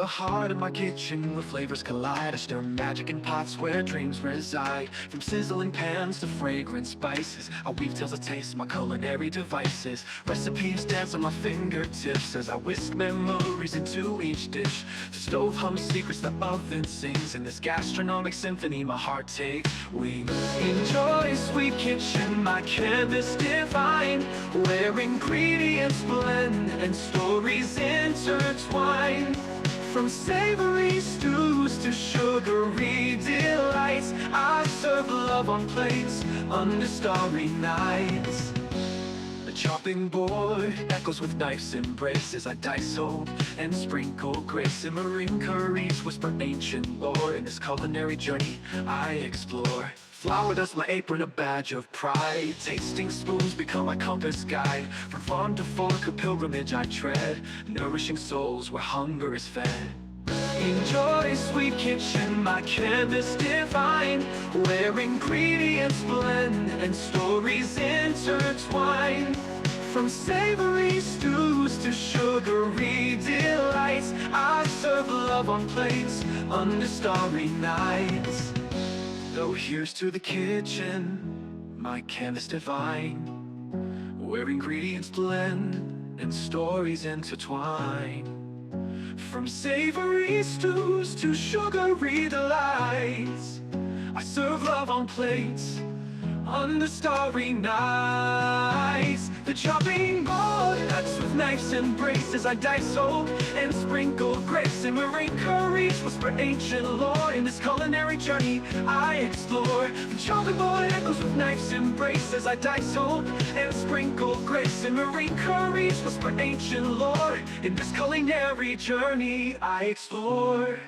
the heart of my kitchen, where flavors collide, I stir magic in pots where dreams reside. From sizzling pans to fragrant spices, I weave tales of taste, my culinary devices. Recipes dance on my fingertips as I whisk memories into each dish. The stove hums secrets, the oven sings, in this gastronomic symphony my heart takes wings. Enjoy a sweet kitchen, my canvas divine, where ingredients blend and stories intertwine. From savory stews to sugary delights, I serve love on plates under starry nights. The chopping board echoes with knife's embrace as I dice hope and sprinkle grace. Simmering curries whisper ancient lore, in this culinary journey I explore. Flour dust my apron, a badge of pride. Tasting spoons become my compass guide. From farm to fork, a pilgrimage I tread, nourishing souls where hunger is fed. Enjoy sweet kitchen, my canvas divine, where ingredients blend and stories intertwine. From savory stews to sugary delights, I serve love on plates under starry nights. So here's to the kitchen, my canvas divine, where ingredients blend and stories intertwine. From savory stews to sugary delights, I serve love on plates under starry nights. The chopping board cuts with knife's embrace as I dice hope and sprinkle grace. Simmering curries whisper ancient lore, in this culinary journey I explore. The chopping board echoes with knife's embrace as I dice hope and sprinkle grace. Simmering curries whisper ancient lore, in this culinary journey I explore.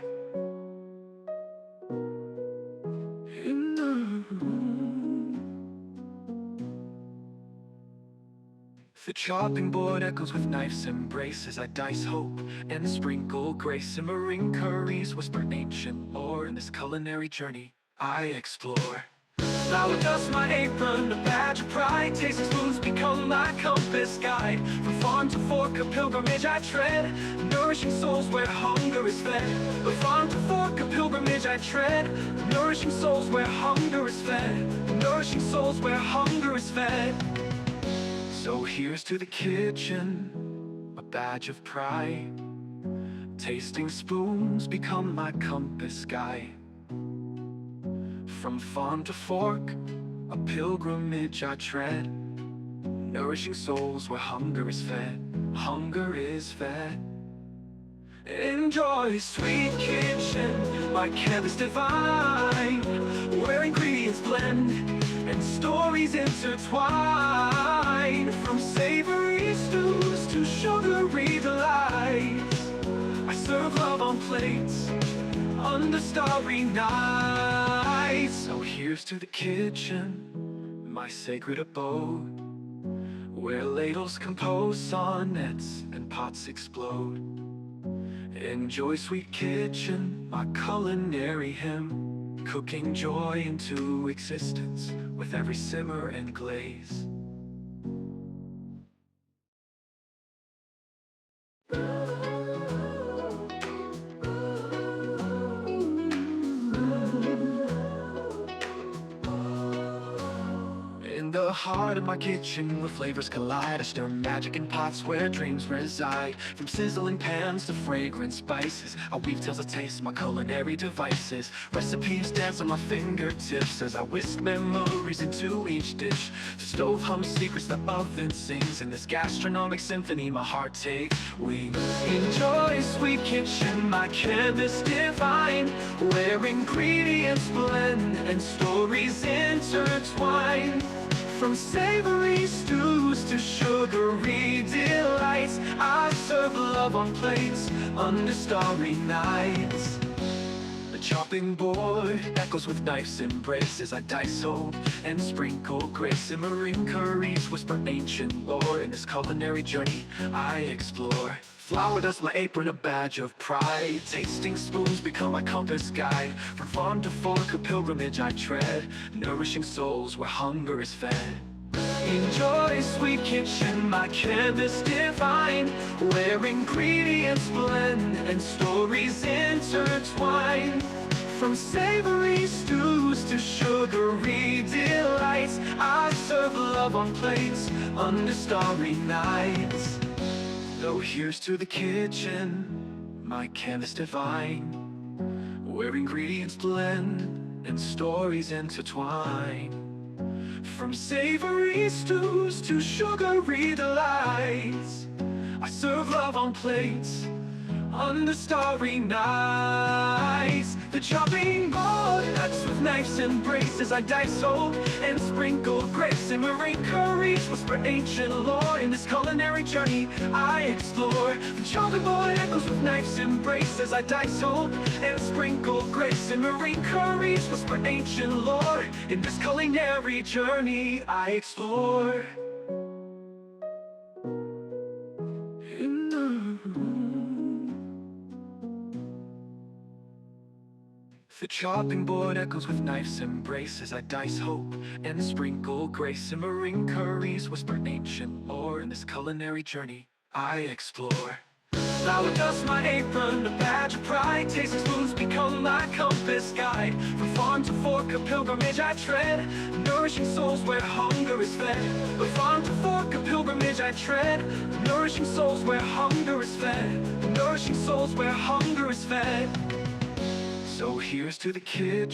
The chopping board echoes with knife's embrace as I dice hope and sprinkle grace. Simmering curries whisper ancient lore, in this culinary journey I explore. Flour dust my apron, a badge of pride. Tasting spoons become my compass guide. From farm to fork, a pilgrimage I tread, nourishing souls where hunger is fed. From farm to fork, a pilgrimage I tread, nourishing souls where hunger is fed. Nourishing souls where hunger is fed. So here's to the kitchen, a badge of pride. Tasting spoons become my compass guide. From farm to fork, a pilgrimage I tread, nourishing souls where hunger is fed. Hunger is fed. Enjoy sweet kitchen, my canvas divine, where ingredients blend and stories intertwine. From savory stews to sugary delights, I serve love on plates under starry nights. So here's to the kitchen, my sacred abode, where ladles compose sonnets and pots explode. Enjoy sweet kitchen, my culinary hymn, cooking joy into existence with every simmer and glaze. In the heart of my kitchen, where flavors collide, I stir magic in pots where dreams reside. From sizzling pans to fragrant spices, I weave tales of taste, my culinary devices. Recipes dance on my fingertips as I whisk memories into each dish. The stove hums secrets, the oven sings, in this gastronomic symphony my heart takes wings. Enjoy sweet kitchen, my canvas divine, where ingredients blend and stories intertwine. From savory stews to sugary delights, I serve love on plates under starry nights. The chopping board echoes with knife's embrace as I dice hope and sprinkle grace. Simmering curries whisper ancient lore, in this culinary journey I explore. Flour dust my apron, a badge of pride. Tasting spoons become my compass guide. From farm to fork, a pilgrimage I tread, nourishing souls where hunger is fed. Enjoy sweet kitchen, my canvas divine, where ingredients blend and stories intertwine. From savory stews to sugary delights, I serve love on plates under starry nights. So here's to the kitchen, my canvas divine, where ingredients blend and stories intertwine. From savory stews to sugary delights, I serve love on plates under starry nights. The chopping board cuts with knives and braces. I dice hope and sprinkle grace. Simmering curries whisper ancient lore. In this culinary journey I explore. The chopping board echoes with knives and braces. I dice hope and sprinkle grace. Simmering curries whisper ancient lore. In this culinary journey I explore. The chopping board echoes with knives and braces. I dice hope and sprinkle grace. Simmering curries whisper ancient lore. In this culinary journey I explore. Flour dust my apron, a badge of pride. Tasting spoons become my compass guide. From farm to fork, a pilgrimage I tread. Nourishing souls where hunger is fed. From farm to fork, a pilgrimage I tread. Nourishing souls where hunger is fed. Nourishing souls where hunger is fed. So here's to the kitchen.